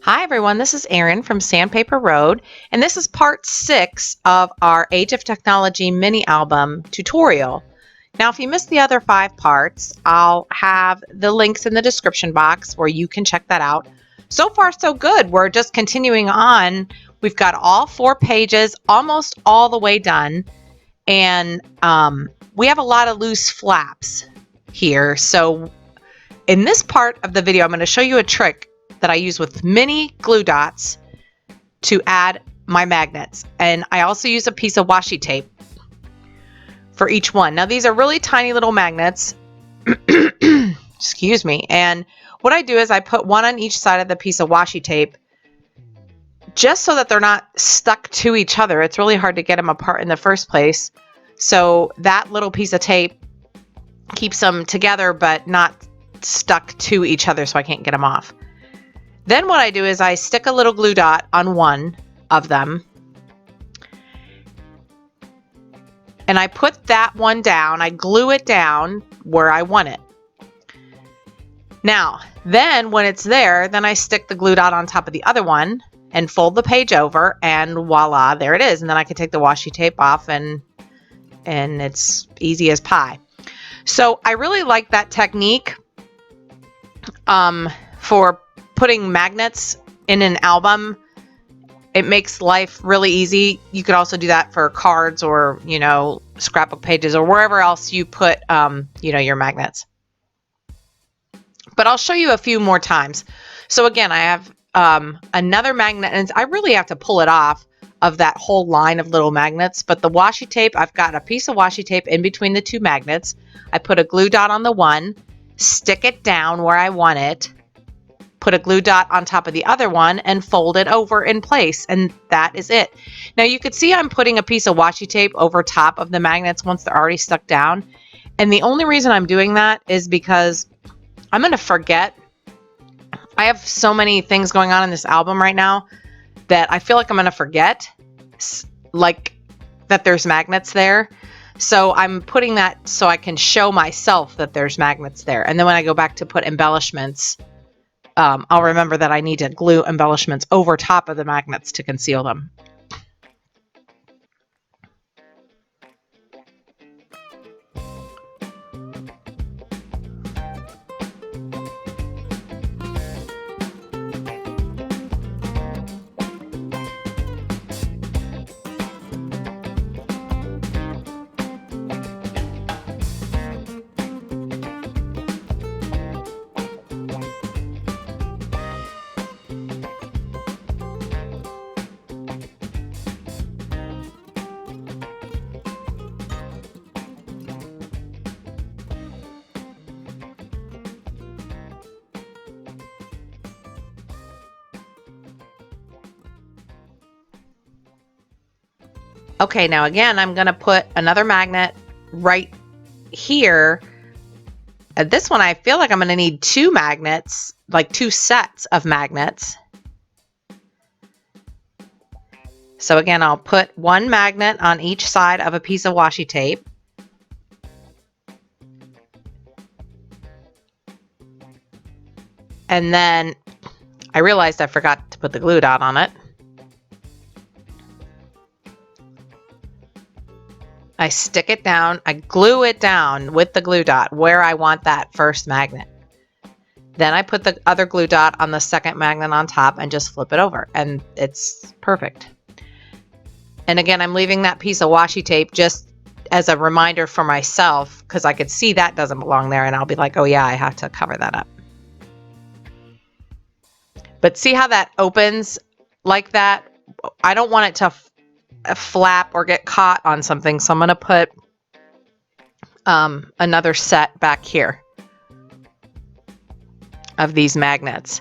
Hi everyone, this is Erin from Sandpaper Road, and this is part 6 of our Age of Technology mini album tutorial. Now, if you missed the other 5 parts, I'll have the links in the description box where you can check that out. So far, so good. We're just continuing on. We've got all 4 pages almost all the way done, and we have a lot of loose flaps here. So in this part of the video, I'm going to show you a trick that I use with mini glue dots to add my magnets. And I also use a piece of washi tape for each one. Now these are really tiny little magnets, excuse me. And what I do is I put one on each side of the piece of washi tape just so that they're not stuck to each other. It's really hard to get them apart in the first place. So that little piece of tape keeps them together but not stuck to each other so I can't get them off. Then what I do is I stick a little glue dot on one of them, and I put that one down. I glue it down where I want it. Now, then when it's there, then I stick the glue dot on top of the other one and fold the page over, and voila, there it is. And then I can take the washi tape off, and it's easy as pie. So I really like that technique for putting magnets in an album. It makes life really easy. You could also do that for cards or, scrapbook pages or wherever else you put, your magnets. But I'll show you a few more times. So again, I have another magnet, and I really have to pull it off of that whole line of little magnets. But the washi tape, I've got a piece of washi tape in between the two magnets. I put a glue dot on the one, stick it down where I want it, put a glue dot on top of the other one, and fold it over in place, and that is it. Now you could see I'm putting a piece of washi tape over top of the magnets once they're already stuck down, and the only reason I'm doing that is because I'm going to forget. I have so many things going on in this album right now that I feel like I'm going to forget, like that there's magnets there. So I'm putting that so I can show myself that there's magnets there, and then when I go back to put embellishments, I'll remember that I need to glue embellishments over top of the magnets to conceal them. Okay, now again, I'm going to put another magnet right here. This one, I feel like I'm going to need 2 magnets, like 2 sets of magnets. So again, I'll put one magnet on each side of a piece of washi tape. And then I realized I forgot to put the glue dot on it. I stick it down, I glue it down with the glue dot where I want that first magnet. Then I put the other glue dot on the second magnet on top and just flip it over, and it's perfect. And again, I'm leaving that piece of washi tape just as a reminder for myself, because I could see that doesn't belong there, and I'll be like, oh yeah, I have to cover that up. But see how that opens like that? I don't want it to flap or get caught on something, so I'm going to put another set back here of these magnets.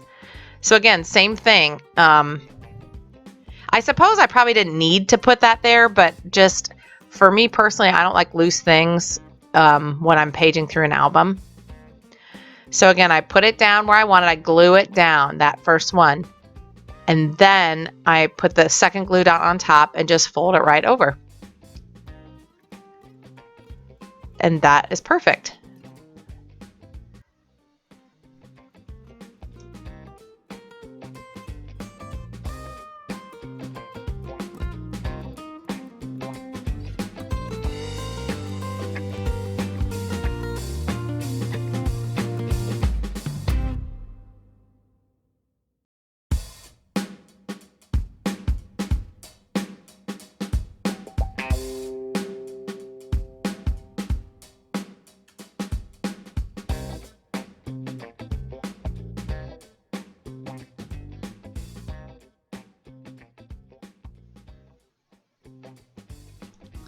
So again, same thing. I suppose I probably didn't need to put that there, but just for me personally, I don't like loose things when I'm paging through an album. So again, I put it down where I want it. I glue it down, that first one. And then I put the second glue dot on top and just fold it right over. And that is perfect.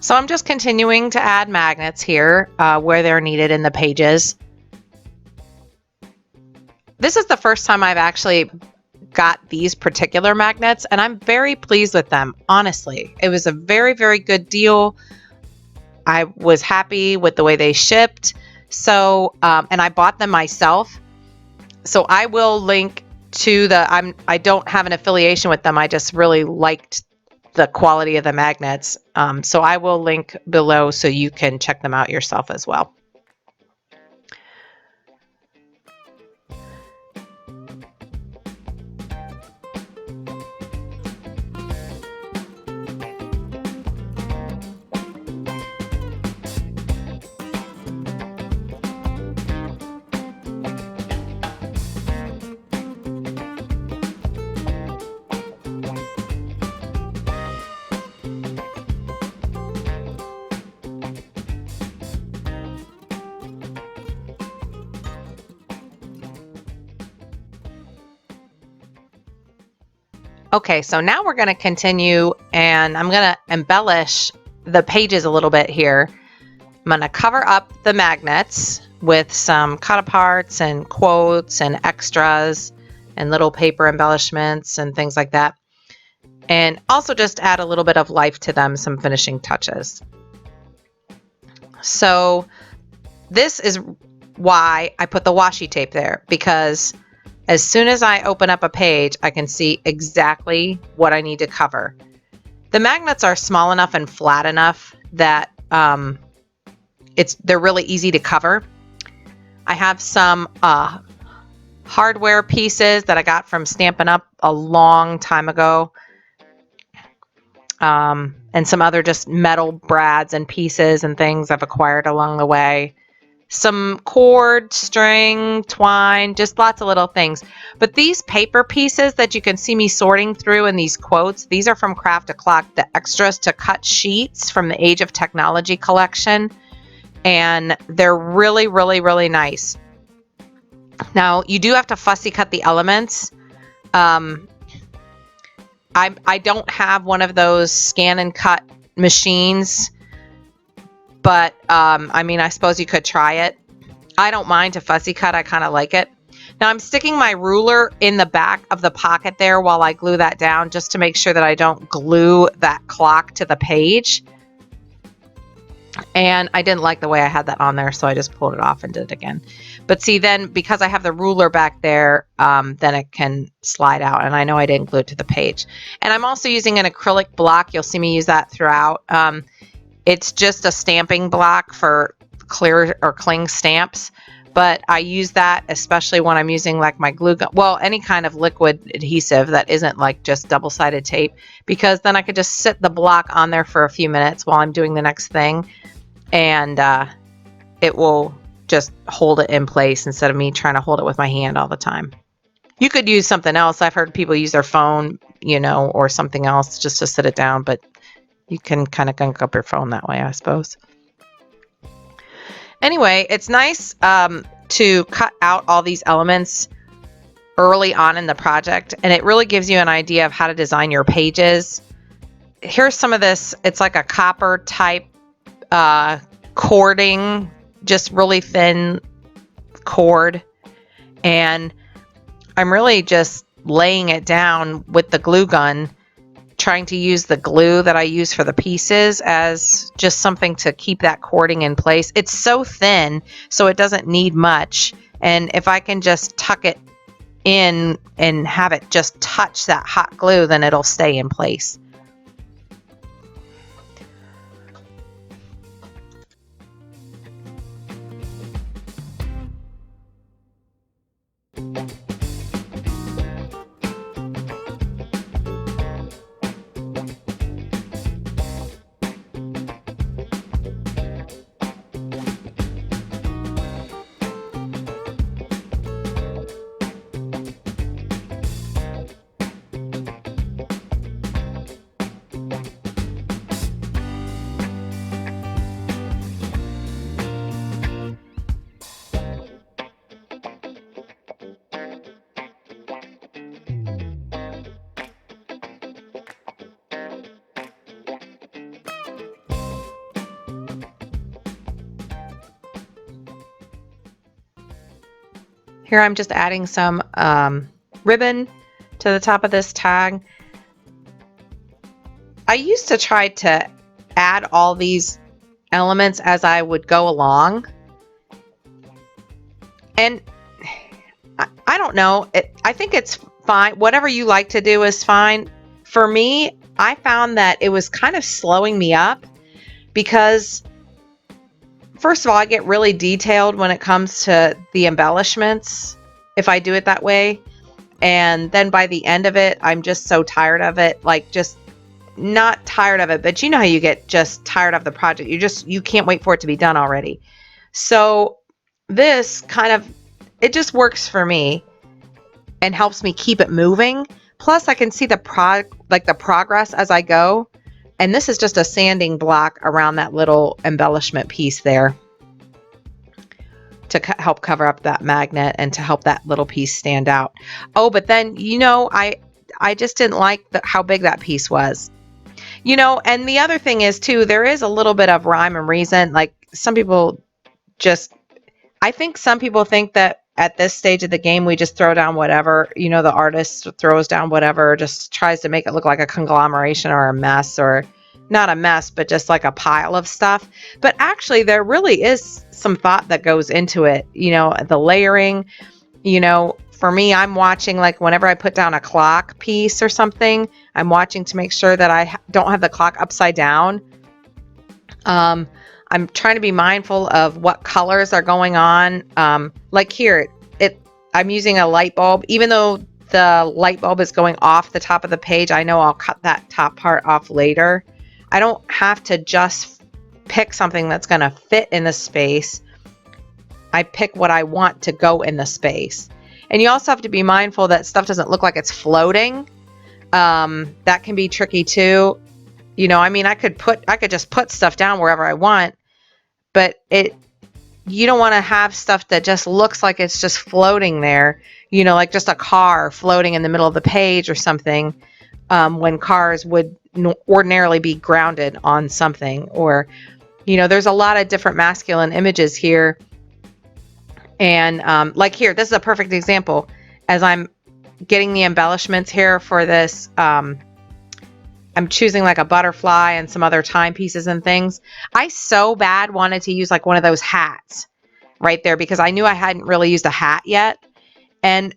So I'm just continuing to add magnets here where they're needed in the pages. This is the first time I've actually got these particular magnets, and I'm very pleased with them, honestly. It was a very, very good deal. I was happy with the way they shipped. So, and I bought them myself. So I will link to I don't have an affiliation with them. I just really liked the quality of the magnets. So I will link below so you can check them out yourself as well. Okay, so now we're going to continue, and I'm going to embellish the pages a little bit here. I'm going to cover up the magnets with some cut aparts and quotes and extras and little paper embellishments and things like that. And also just add a little bit of life to them, some finishing touches. So this is why I put the washi tape there, because as soon as I open up a page, I can see exactly what I need to cover. The magnets are small enough and flat enough that they're really easy to cover. I have some hardware pieces that I got from Stampin' Up! A long time ago. And some other just metal brads and pieces and things I've acquired along the way. Some cord, string, twine, just lots of little things. But these paper pieces that you can see me sorting through in these quotes, these are from Craft O'Clock, the extras to cut sheets from the Age of Technology collection. And they're really, really, really nice. Now, you do have to fussy cut the elements. I don't have one of those scan and cut machines, but I mean, I suppose you could try it. I don't mind to fussy cut. I kind of like it. Now I'm sticking my ruler in the back of the pocket there while I glue that down, just to make sure that I don't glue that clock to the page. And I didn't like the way I had that on there, so I just pulled it off and did it again. But see, then because I have the ruler back there, then it can slide out, and I know I didn't glue it to the page. And I'm also using an acrylic block. You'll see me use that throughout. It's just a stamping block for clear or cling stamps, but I use that especially when I'm using like my glue gun, well, any kind of liquid adhesive that isn't like just double-sided tape, because then I could just sit the block on there for a few minutes while I'm doing the next thing, and it will just hold it in place instead of me trying to hold it with my hand all the time. You could use something else. I've heard people use their phone, or something else just to sit it down, but you can kind of gunk up your phone that way, I suppose. Anyway, it's nice to cut out all these elements early on in the project, and it really gives you an idea of how to design your pages. Here's some of this. It's like a copper type cording, just really thin cord, and I'm really just laying it down with the glue gun, trying to use the glue that I use for the pieces as just something to keep that cording in place. It's so thin, so it doesn't need much. And if I can just tuck it in and have it just touch that hot glue, then it'll stay in place. Here I'm just adding some ribbon to the top of this tag. I used to try to add all these elements as I would go along. And I don't know. I think it's fine. Whatever you like to do is fine. For me, I found that it was kind of slowing me up because, first of all, I get really detailed when it comes to the embellishments if I do it that way. And then by the end of it, I'm just so tired of it. Like, just not tired of it, but you know how you get just tired of the project. You can't wait for it to be done already. So this kind of, it just works for me and helps me keep it moving. Plus I can see the progress as I go. And this is just a sanding block around that little embellishment piece there to help cover up that magnet and to help that little piece stand out. Oh, but then, I just didn't like how big that piece was. And the other thing is too, there is a little bit of rhyme and reason. Like I think some people think that at this stage of the game, we just throw down whatever, the artist throws down whatever, just tries to make it look like a conglomeration or a mess, or not a mess, but just like a pile of stuff. But actually, there really is some thought that goes into it, the layering. For me, I'm watching, like whenever I put down a clock piece or something, I'm watching to make sure that I don't have the clock upside down. I'm trying to be mindful of what colors are going on. Like here, I'm using a light bulb. Even though the light bulb is going off the top of the page, I know I'll cut that top part off later. I don't have to just pick something that's going to fit in the space. I pick what I want to go in the space. And you also have to be mindful that stuff doesn't look like it's floating. That can be tricky too. I could just put stuff down wherever I want, but you don't want to have stuff that just looks like it's just floating there, like just a car floating in the middle of the page or something, when cars would ordinarily be grounded on something. Or, there's a lot of different masculine images here. And like here, this is a perfect example. As I'm getting the embellishments here for this, I'm choosing like a butterfly and some other timepieces and things. I so bad wanted to use like one of those hats right there because I knew I hadn't really used a hat yet. And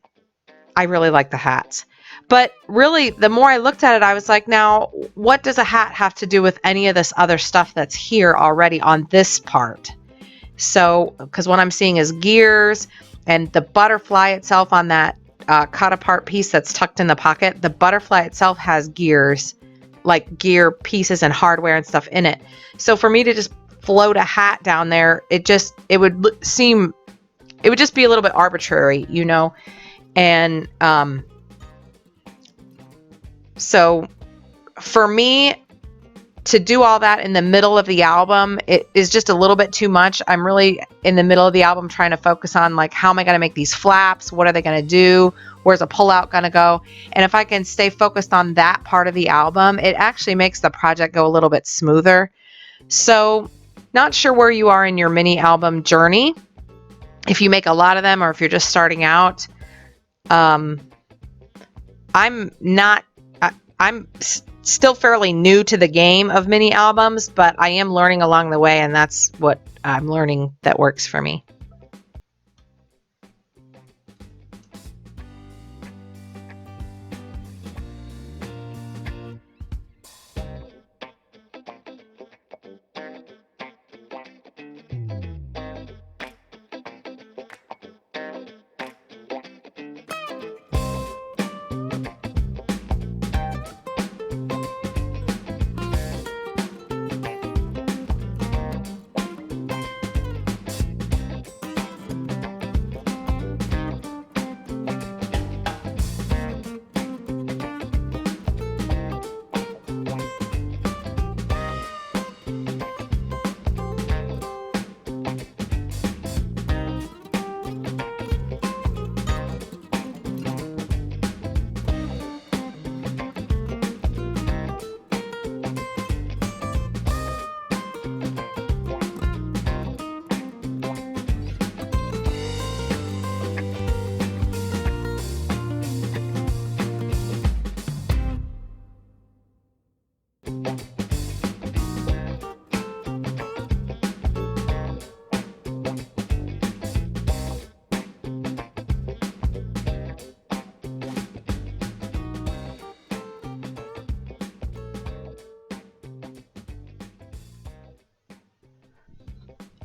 I really like the hats. But really, the more I looked at it, I was like, now, what does a hat have to do with any of this other stuff that's here already on this part? So, because what I'm seeing is gears and the butterfly itself on that cut apart piece that's tucked in the pocket. The butterfly itself has gears, like gear pieces and hardware and stuff in it. So for me to just float a hat down there, it would just be a little bit arbitrary, And so for me to do all that in the middle of the album, it is just a little bit too much. I'm really in the middle of the album trying to focus on like, how am I going to make these flaps? What are they going to do? Where's a pullout going to go? And if I can stay focused on that part of the album, it actually makes the project go a little bit smoother. So not sure where you are in your mini album journey. If you make a lot of them or if you're just starting out. I'm still fairly new to the game of mini albums, but I am learning along the way, and that's what I'm learning that works for me.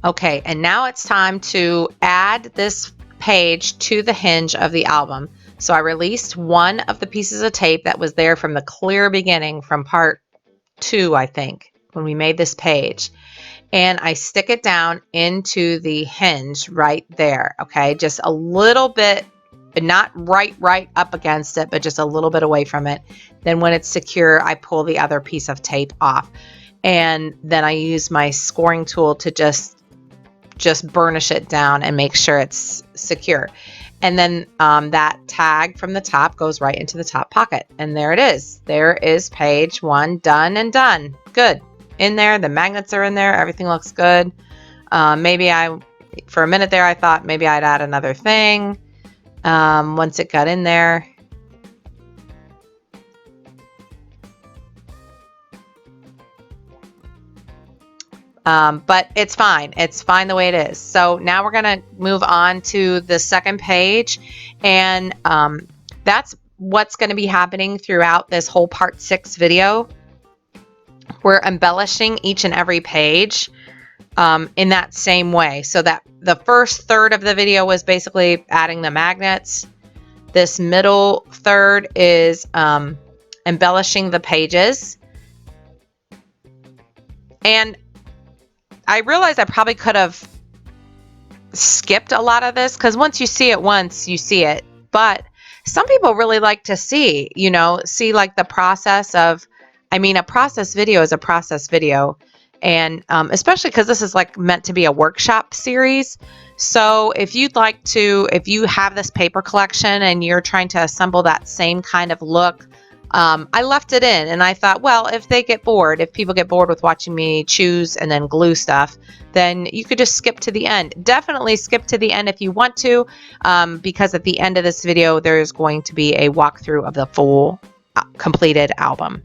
Okay, and now it's time to add this page to the hinge of the album. So I released one of the pieces of tape that was there from the clear beginning, from part 2, I think, when we made this page. And I stick it down into the hinge right there, okay? Just a little bit, not right up against it, but just a little bit away from it. Then when it's secure, I pull the other piece of tape off. And then I use my scoring tool to just burnish it down and make sure it's secure. And then that tag from the top goes right into the top pocket. And there it is. There is page 1 done and done. Good. In there, the magnets are in there. Everything looks good. Maybe for a minute there, I thought maybe I'd add another thing once it got in there. But it's fine. It's fine the way it is. So now we're going to move on to the second page. And that's what's going to be happening throughout this whole part 6 video. We're embellishing each and every page in that same way. So that the first third of the video was basically adding the magnets. This middle third is embellishing the pages. And I realized I probably could have skipped a lot of this, because once you see it once, you see it. But some people really like to see like the process of, a process video is a process video. And especially because this is like meant to be a workshop series. So if you have this paper collection and you're trying to assemble that same kind of look, I left it in, and I thought, well, if people get bored with watching me choose and then glue stuff, then you could just skip to the end. Definitely skip to the end if you want to, because at the end of this video, there's going to be a walkthrough of the full completed album.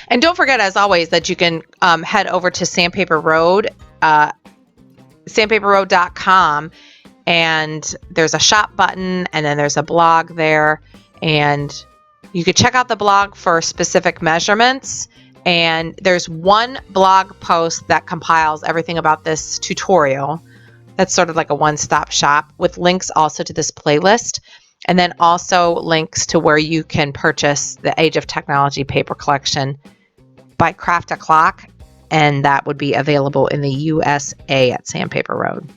And don't forget, as always, that you can head over to Sandpaper Road, sandpaperroad.com, and there's a shop button, and then there's a blog there, and you could check out the blog for specific measurements. And there's one blog post that compiles everything about this tutorial. That's sort of like a one-stop shop, with links also to this playlist. And then also links to where you can purchase the Age of Technology paper collection by Craft a Clock. And that would be available in the USA at Sandpaper Road.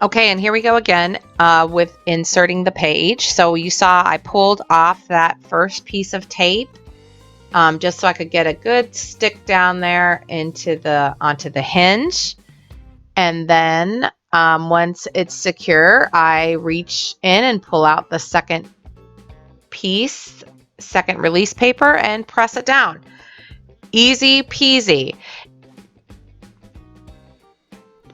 Okay, and here we go again with inserting the page. So you saw I pulled off that first piece of tape just so I could get a good stick down there onto the hinge. And then once it's secure, I reach in and pull out the second release paper, and press it down. Easy peasy.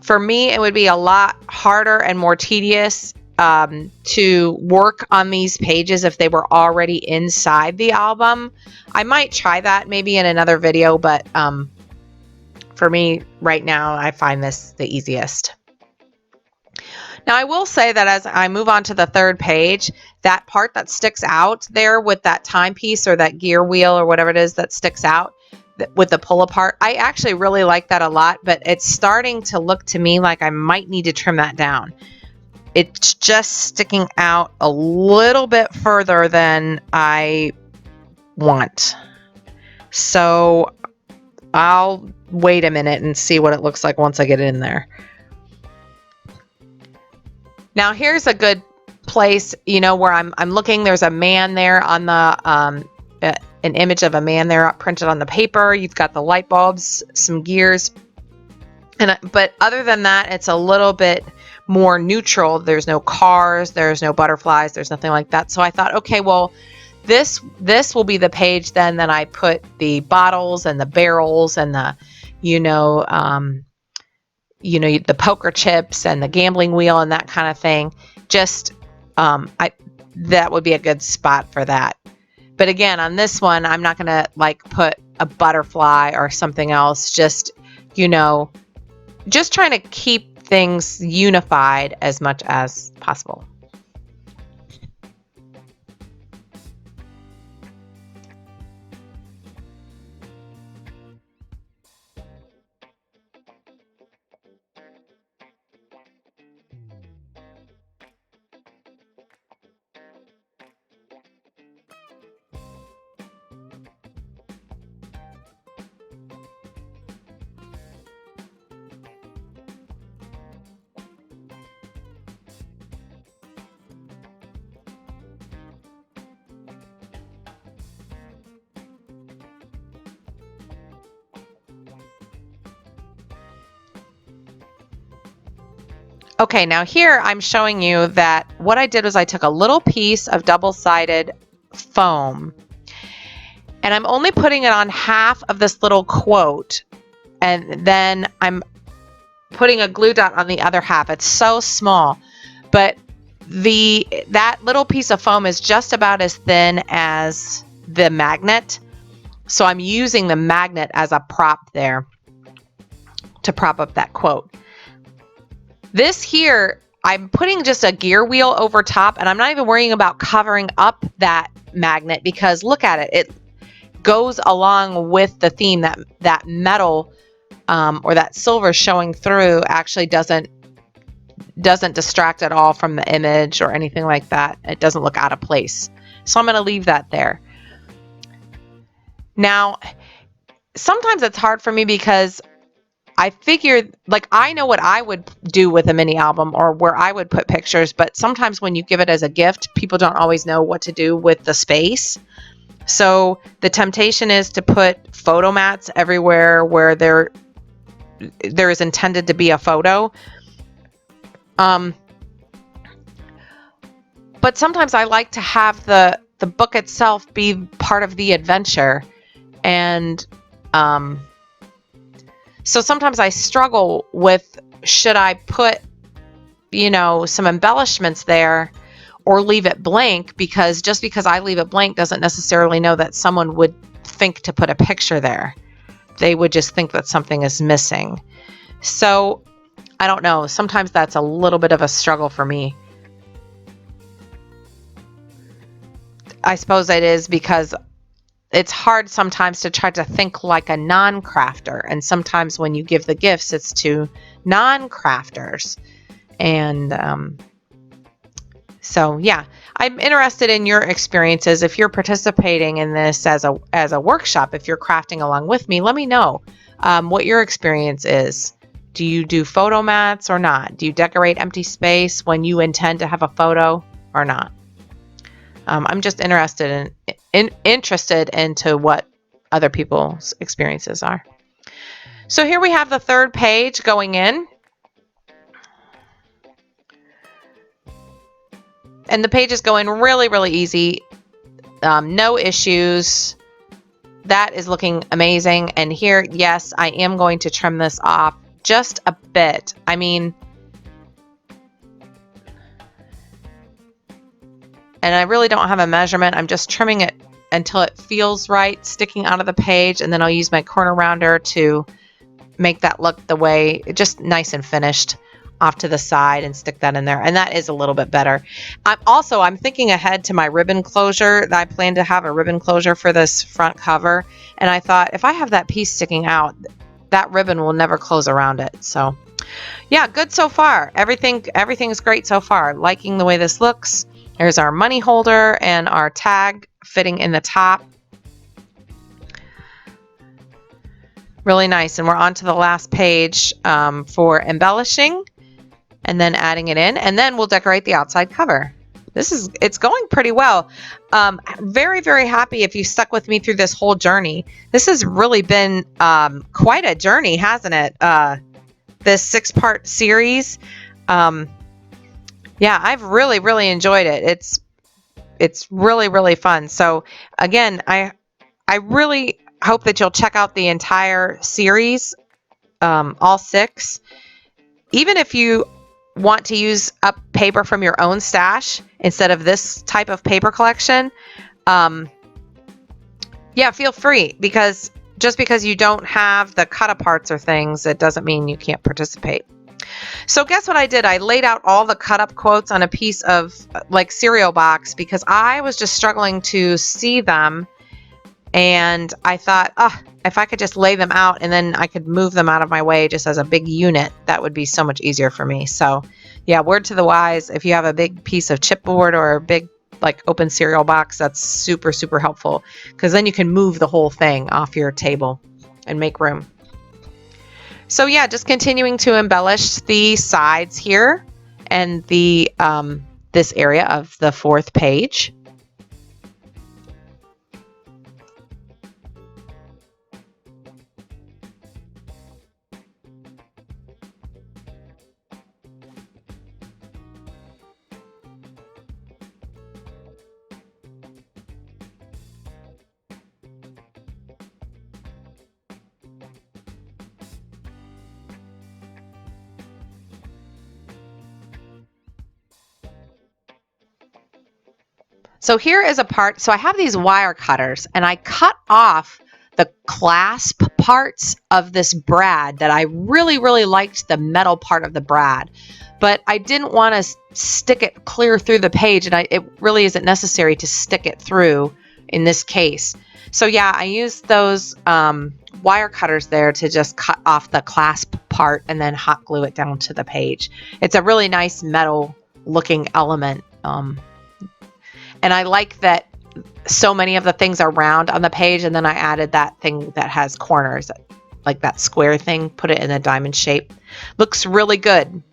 For me, it would be a lot harder and more tedious to work on these pages if they were already inside the album. I might try that maybe in another video, but for me right now, I find this the easiest. Now, I will say that as I move on to the third page, that part that sticks out there with that timepiece or that gear wheel or whatever it is that sticks out with the pull apart, I actually really like that a lot, but it's starting to look to me like I might need to trim that down. It's just sticking out a little bit further than I want. So I'll wait a minute and see what it looks like once I get in there. Now here's a good place, you know, where I'm looking. There's a man there on the an image of a man there printed on the paper. You've got the light bulbs, some gears, but other than that, it's a little bit more neutral. There's no cars, there's no butterflies, there's nothing like that. So I thought, okay, well, this will be the page then that I put the bottles and the barrels and the, the poker chips and the gambling wheel and that kind of thing. Just that would be a good spot for that. But again, on this one, I'm not going to like put a butterfly or something else. Just, just trying to keep things unified as much as possible. Okay, now here I'm showing you that what I did was I took a little piece of double-sided foam and I'm only putting it on half of this little quote, and then I'm putting a glue dot on the other half. It's so small, but that little piece of foam is just about as thin as the magnet. So I'm using the magnet as a prop there to prop up that quote. This here, I'm putting just a gear wheel over top, and I'm not even worrying about covering up that magnet because look at it. It goes along with the theme. That metal or that silver showing through actually doesn't distract at all from the image or anything like that. It doesn't look out of place. So I'm going to leave that there. Now, sometimes it's hard for me because I figured, like, I know what I would do with a mini album or where I would put pictures, but sometimes when you give it as a gift, people don't always know what to do with the space. So the temptation is to put photo mats everywhere where there is intended to be a photo. But sometimes I like to have the book itself be part of the adventure. And so sometimes I struggle with, should I put, some embellishments there or leave it blank? Because just because I leave it blank doesn't necessarily know that someone would think to put a picture there. They would just think that something is missing. So I don't know. Sometimes that's a little bit of a struggle for me. I suppose it is because it's hard sometimes to try to think like a non-crafter. And sometimes when you give the gifts, it's to non-crafters. And so, yeah, I'm interested in your experiences. If you're participating in this as a workshop, if you're crafting along with me, let me know what your experience is. Do you do photo mats or not? Do you decorate empty space when you intend to have a photo or not? I'm just interested into what other people's experiences are. So here we have the third page going in. And the page is going really, really easy. No issues. That is looking amazing. And here, yes, I am going to trim this off just a bit. I mean, and I really don't have a measurement. I'm just trimming it until it feels right, sticking out of the page, and then I'll use my corner rounder to make that look the way, just nice and finished off to the side, and stick that in there. And that is a little bit better. I'm thinking ahead to my ribbon closure. I plan to have a ribbon closure for this front cover. And I thought if I have that piece sticking out, that ribbon will never close around it. So yeah, good so far. Everything's great so far. Liking the way this looks. There's our money holder and our tag fitting in the top. Really nice. And we're on to the last page for embellishing and then adding it in. And then we'll decorate the outside cover. It's going pretty well. Very, very happy if you stuck with me through this whole journey. This has really been quite a journey, hasn't it? This 6-part series. Yeah, I've really, really enjoyed it. It's really, really fun. So again, I really hope that you'll check out the entire series, all 6. Even if you want to use up paper from your own stash instead of this type of paper collection, yeah, feel free, because just because you don't have the cut aparts or things, it doesn't mean you can't participate. So guess what I did? I laid out all the cut up quotes on a piece of like cereal box because I was just struggling to see them. And I thought, if I could just lay them out and then I could move them out of my way just as a big unit, that would be so much easier for me. So yeah, word to the wise, if you have a big piece of chipboard or a big like open cereal box, that's super, super helpful, because then you can move the whole thing off your table and make room. So yeah, just continuing to embellish the sides here and the this area of the 4th page. So here is a part. So I have these wire cutters and I cut off the clasp parts of this brad that I really, really liked, the metal part of the brad, but I didn't want to stick it clear through the page, and it really isn't necessary to stick it through in this case. So yeah, I used those wire cutters there to just cut off the clasp part and then hot glue it down to the page. It's a really nice metal looking element. And I like that so many of the things are round on the page, and then I added that thing that has corners, like that square thing, put it in a diamond shape. Looks really good.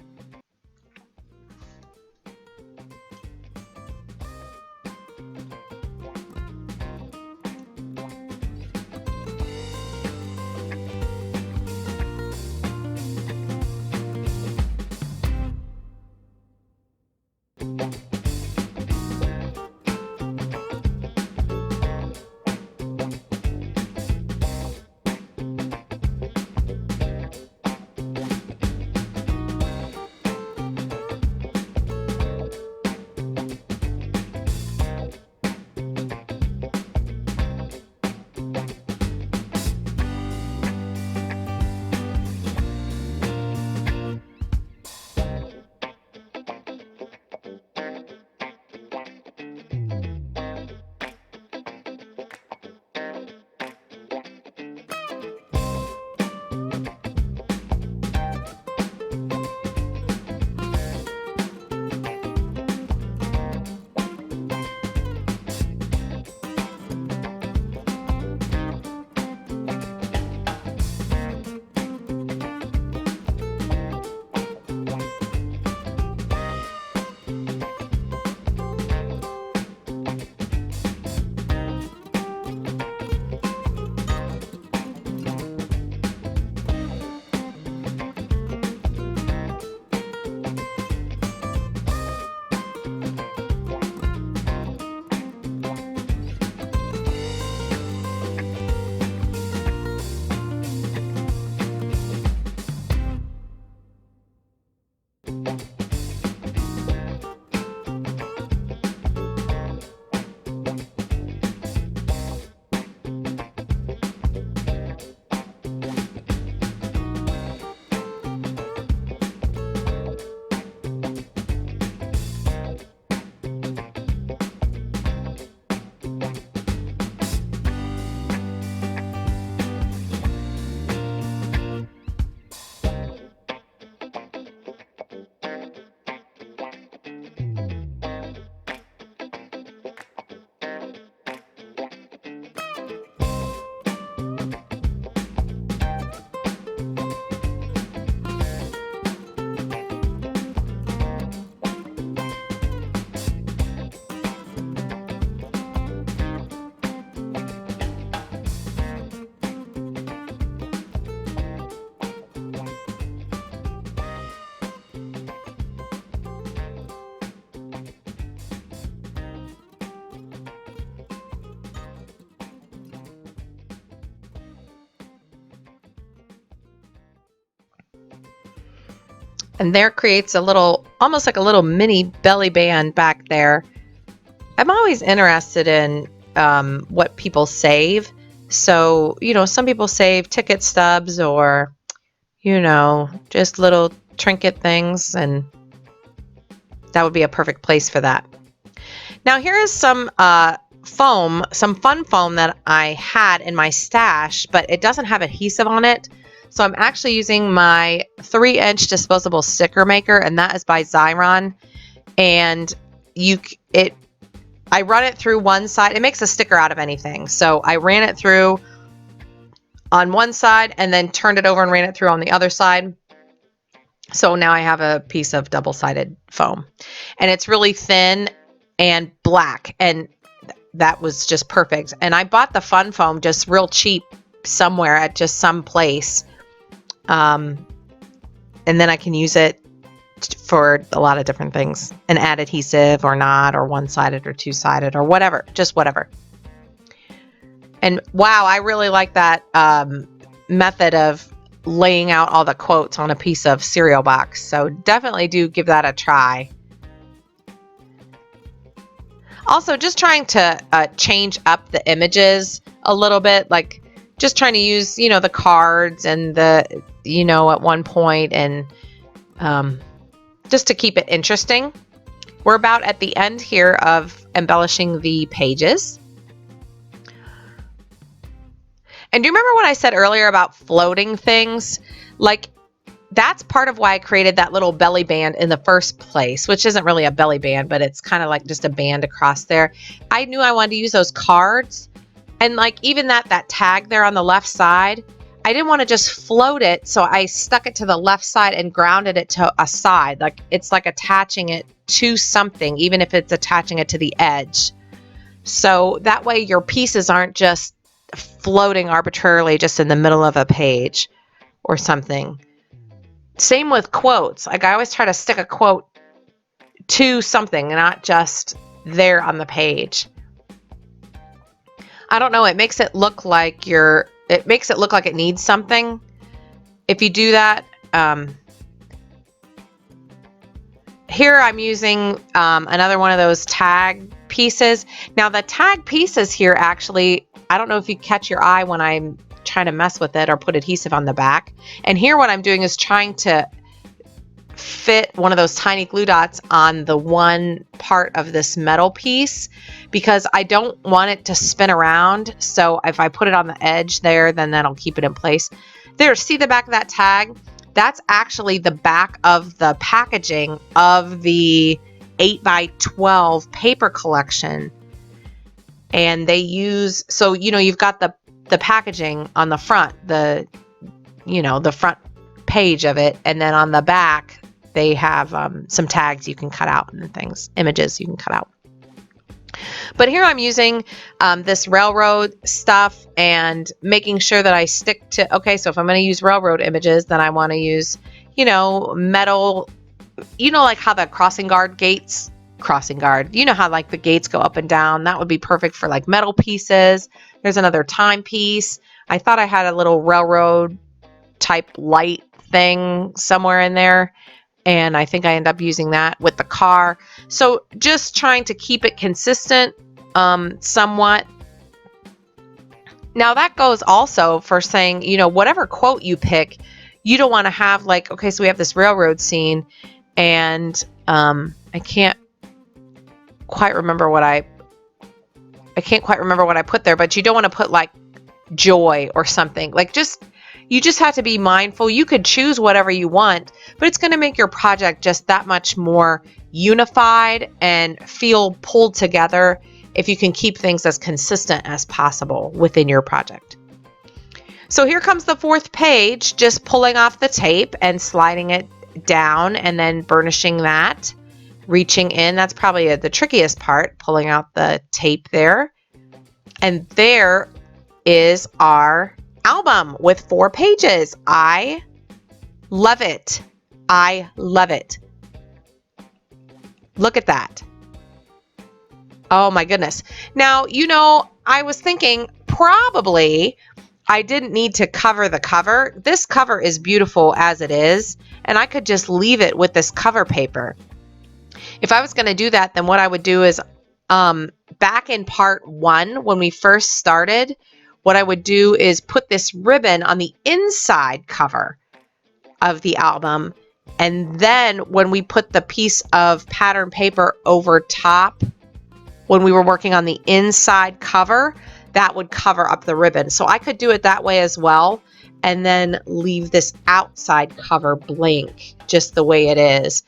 And there creates a little, almost like a little mini belly band back there. I'm always interested in what people save. So, some people save ticket stubs or, just little trinket things, and that would be a perfect place for that. Now, here is some foam, some fun foam that I had in my stash, but it doesn't have adhesive on it. So I'm actually using my 3-inch disposable sticker maker, and that is by Xyron. And I run it through one side. It makes a sticker out of anything. So I ran it through on one side and then turned it over and ran it through on the other side. So now I have a piece of double-sided foam, and it's really thin and black, and that was just perfect. And I bought the fun foam just real cheap somewhere at just some place. And then I can use it for a lot of different things and add adhesive or not, or one-sided or two-sided or whatever, just whatever. And wow, I really like that method of laying out all the quotes on a piece of cereal box. So definitely do give that a try. Also, just trying to change up the images a little bit, like just trying to use, the cards and the, at one point, and just to keep it interesting. We're about at the end here of embellishing the pages. And do you remember what I said earlier about floating things? Like, that's part of why I created that little belly band in the first place, which isn't really a belly band, but it's kind of like just a band across there. I knew I wanted to use those cards, and like even that tag there on the left side, I didn't want to just float it, so I stuck it to the left side and grounded it to a side. Like it's like attaching it to something, even if it's attaching it to the edge. So that way your pieces aren't just floating arbitrarily just in the middle of a page or something. Same with quotes. Like I always try to stick a quote to something, not just there on the page. I don't know. It makes it look like it needs something. If you do that, here I'm using another one of those tag pieces. Now the tag pieces here actually, I don't know if you catch your eye when I'm trying to mess with it or put adhesive on the back. And here what I'm doing is trying to fit one of those tiny glue dots on the one part of this metal piece, because I don't want it to spin around. So if I put it on the edge there, then that'll keep it in place. There, see the back of that tag? That's actually the back of the packaging of the 8x12 paper collection. And they use, so, you've got the packaging on the front, the front page of it. And then on the back, they have some tags you can cut out and things, images you can cut out. But here I'm using this railroad stuff and making sure that I stick to, okay, so if I'm going to use railroad images, then I want to use, metal, like how the crossing guard, how like the gates go up and down. That would be perfect for like metal pieces. There's another timepiece. I thought I had a little railroad type light thing somewhere in there, and I think I end up using that with the car. So just trying to keep it consistent somewhat. Now that goes also for saying, whatever quote you pick, you don't want to have like, okay, so we have this railroad scene, and I can't quite remember what I put there, but you don't want to put like joy or something. Like you just have to be mindful. You could choose whatever you want, but it's going to make your project just that much more unified and feel pulled together if you can keep things as consistent as possible within your project. So here comes the fourth page, just pulling off the tape and sliding it down and then burnishing that, reaching in. That's probably the trickiest part, pulling out the tape there. And there is our album with 4 pages. I love it. I love it. Look at that. Oh my goodness. Now, I was thinking probably I didn't need to cover the cover. This cover is beautiful as it is, and I could just leave it with this cover paper. If I was going to do that, then what I would do is back in part 1, when we first started, what I would do is put this ribbon on the inside cover of the album. And then when we put the piece of pattern paper over top, when we were working on the inside cover, that would cover up the ribbon. So I could do it that way as well, and then leave this outside cover blank, just the way it is.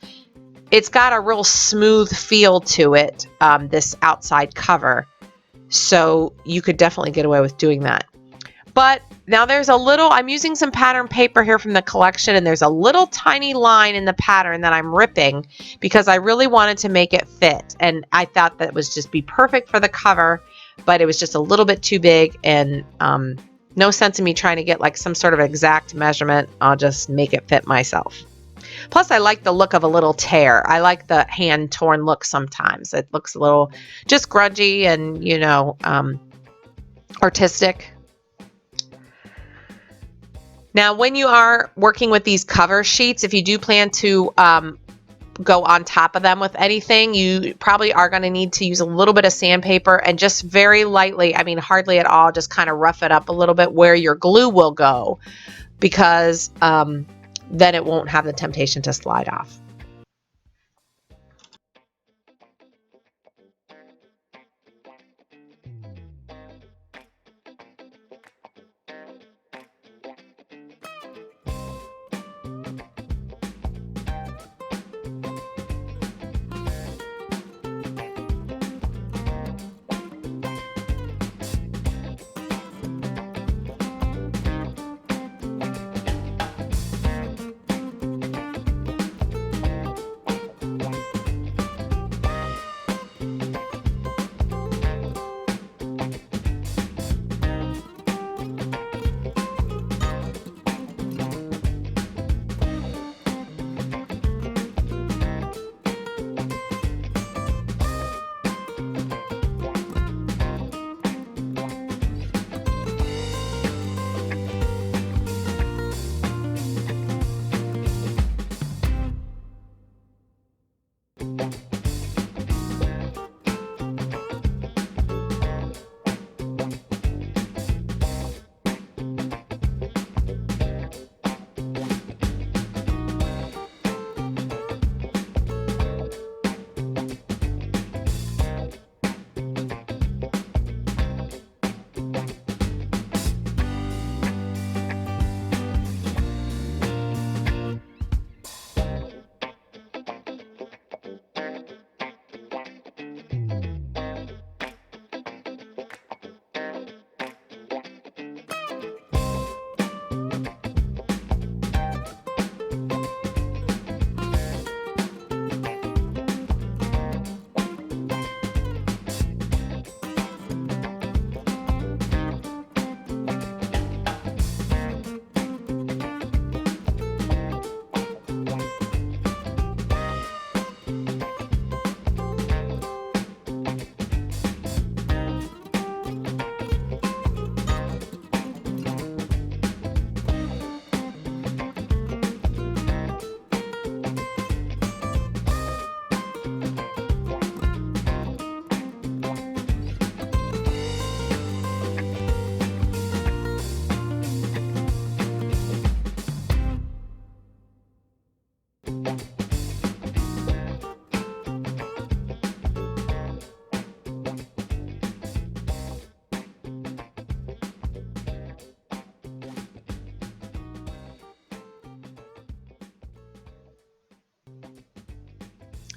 It's got a real smooth feel to it, this outside cover. So you could definitely get away with doing that. But now there's a little, I'm using some pattern paper here from the collection, and there's a little tiny line in the pattern that I'm ripping because I really wanted to make it fit. And I thought that would just be perfect for the cover, but it was just a little bit too big, and no sense in me trying to get like some sort of exact measurement. I'll just make it fit myself. Plus, I like the look of a little tear. I like the hand torn look sometimes. It looks a little just grungy and, you know, artistic. Now, when you are working with these cover sheets, if you do plan to go on top of them with anything, you probably are going to need to use a little bit of sandpaper and just very lightly, I mean, hardly at all, just kind of rough it up a little bit where your glue will go, because then it won't have the temptation to slide off.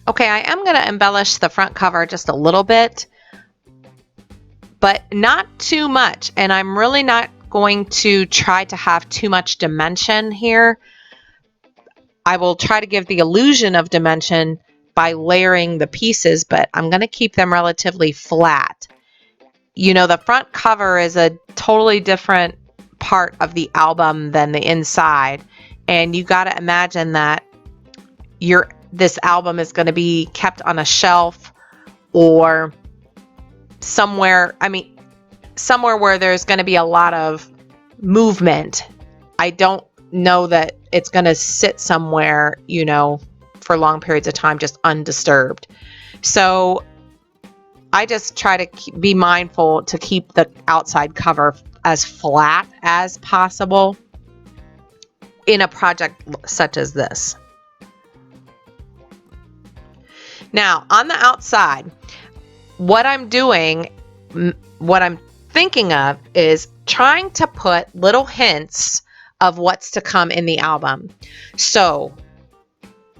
Okay, I am going to embellish the front cover just a little bit, but not too much. And I'm really not going to try to have too much dimension here. I will try to give the illusion of dimension by layering the pieces, but I'm going to keep them relatively flat. You know, the front cover is a totally different part of the album than the inside. And you got to imagine that this album is going to be kept on a shelf or somewhere, somewhere where there's going to be a lot of movement. I don't know that it's going to sit somewhere, you know, for long periods of time just undisturbed. So I just try to be mindful to keep the outside cover as flat as possible in a project such as this. Now, on the outside, what I'm thinking of is trying to put little hints of what's to come in the album. So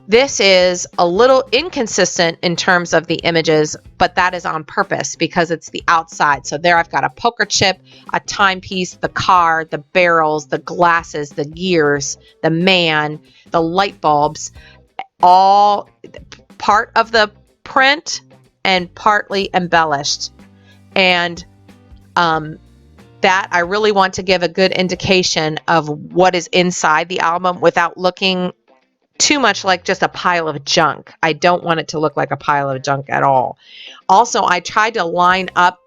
this is a little inconsistent in terms of the images, but that is on purpose because it's the outside. So there I've got a poker chip, a timepiece, the car, the barrels, the glasses, the gears, the man, the light bulbs, all part of the print and partly embellished. And that I really want to give a good indication of what is inside the album without looking too much like just a pile of junk. I don't want it to look like a pile of junk at all. Also, I tried to line up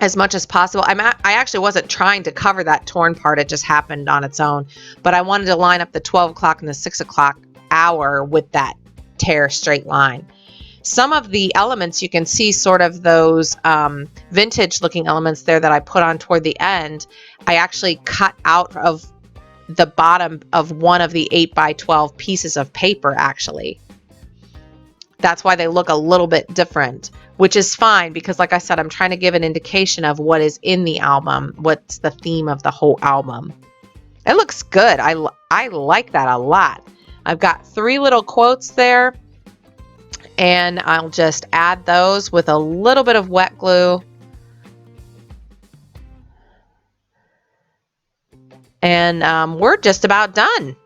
as much as possible. I actually wasn't trying to cover that torn part. It just happened on its own. But I wanted to line up the 12 o'clock and the 6 o'clock hour with that tear straight line. Some of the elements you can see sort of those vintage looking elements there that I put on toward the end. I actually cut out of the bottom of one of the 8x12 pieces of paper actually. That's why they look a little bit different, which is fine because like I said, I'm trying to give an indication of what is in the album, what's the theme of the whole album. It looks good. I like that a lot. I've got 3 little quotes there. And I'll just add those with a little bit of wet glue. And we're just about done.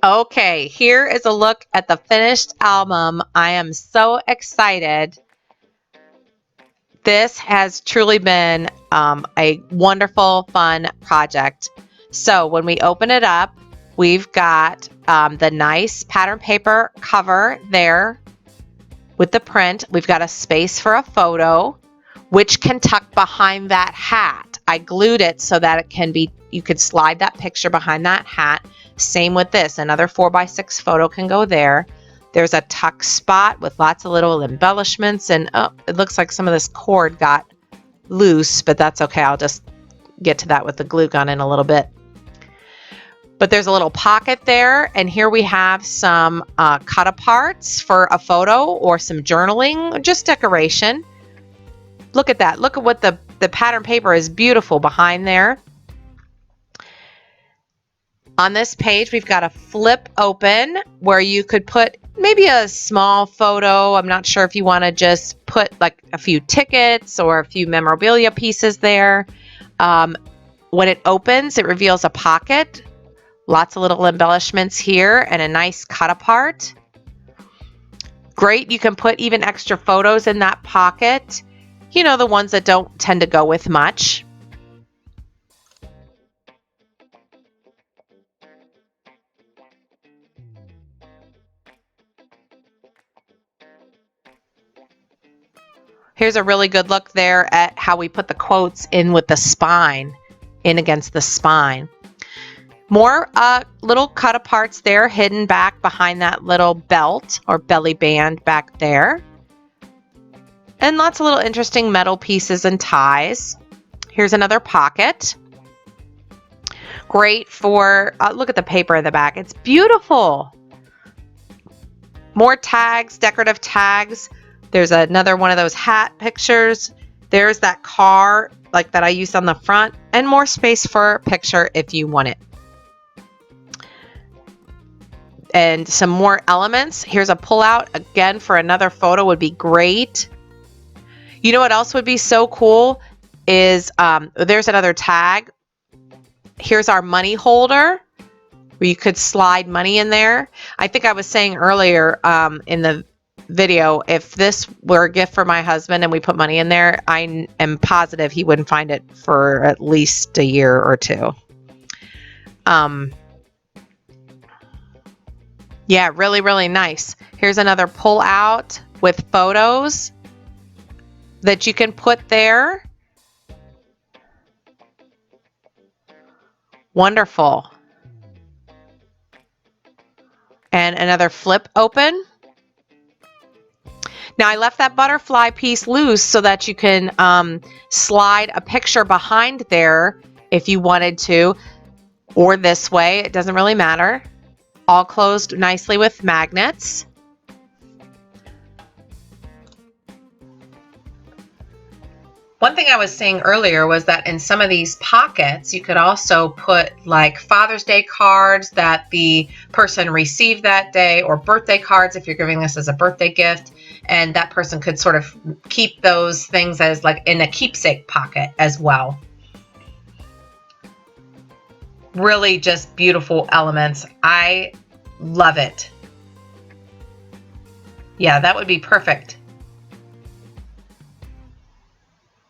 Okay, here is a look at the finished album. I am so excited. This has truly been a wonderful, fun project. So when we open it up, we've got the nice pattern paper cover there with the print. We've got a space for a photo, which can tuck behind that hat. I glued it so that it can be, you could slide that picture behind that hat. Same with this, another 4x6 photo can go there. There's a tuck spot with lots of little embellishments, and oh, it looks like some of this cord got loose, but that's okay. I'll just get to that with the glue gun in a little bit. But there's a little pocket there, and here we have some cut aparts for a photo or some journaling, or just decoration. Look at that. Look at what the pattern paper is beautiful behind there. On this page, we've got a flip open where you could put maybe a small photo. I'm not sure if you want to just put like a few tickets or a few memorabilia pieces there. When it opens, it reveals a pocket. Lots of little embellishments here and a nice cut apart. Great, you can put even extra photos in that pocket. You know, the ones that don't tend to go with much. Here's a really good look there at how we put the quotes in with the spine, in against the spine. More little cut aparts there hidden back behind that little belt or belly band back there. And lots of little interesting metal pieces and ties. Here's another pocket. Great for, look at the paper in the back. It's beautiful. More tags, decorative tags. There's another one of those hat pictures. There's that car like that I used on the front, and more space for a picture if you want it. And some more elements. Here's a pullout again for another photo would be great. You know what else would be so cool is there's another tag. Here's our money holder. where you could slide money in there. I think I was saying earlier in the video, if this were a gift for my husband and we put money in there, I am positive he wouldn't find it for at least a year or two. Yeah, really, really nice. Here's another pull out with photos that you can put there. Wonderful. And another flip open. Now I left that butterfly piece loose so that you can slide a picture behind there if you wanted to, or this way, it doesn't really matter. All closed nicely with magnets. One thing I was saying earlier was that in some of these pockets, you could also put like Father's Day cards that the person received that day, or birthday cards if you're giving this as a birthday gift. And that person could sort of keep those things as like in a keepsake pocket as well. Really just beautiful elements. I love it. Yeah, that would be perfect.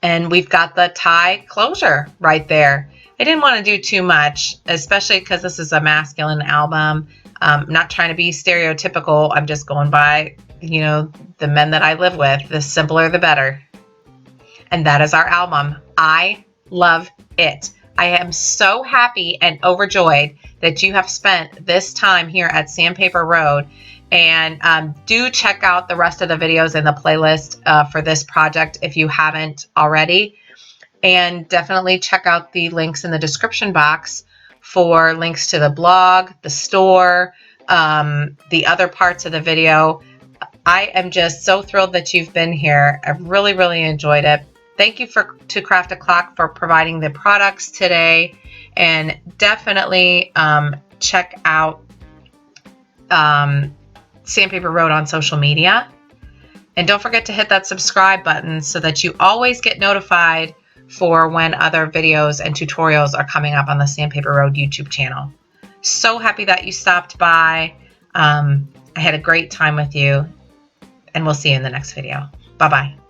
And we've got the tie closure right there. I didn't want to do too much, especially because this is a masculine album. I'm not trying to be stereotypical. I'm just going by, you know, the men that I live with. The simpler, the better. And that is our album. I love it. I am so happy and overjoyed that you have spent this time here at Sandpaper Road. And do check out the rest of the videos in the playlist for this project if you haven't already. And definitely check out the links in the description box for links to the blog, the store, the other parts of the video. I am just so thrilled that you've been here. I've really, really enjoyed it. Thank you to Craft a Clock for providing the products today. And definitely check out Sandpaper Road on social media. And don't forget to hit that subscribe button so that you always get notified for when other videos and tutorials are coming up on the Sandpaper Road YouTube channel. So happy that you stopped by. I had a great time with you, and we'll see you in the next video. Bye-bye.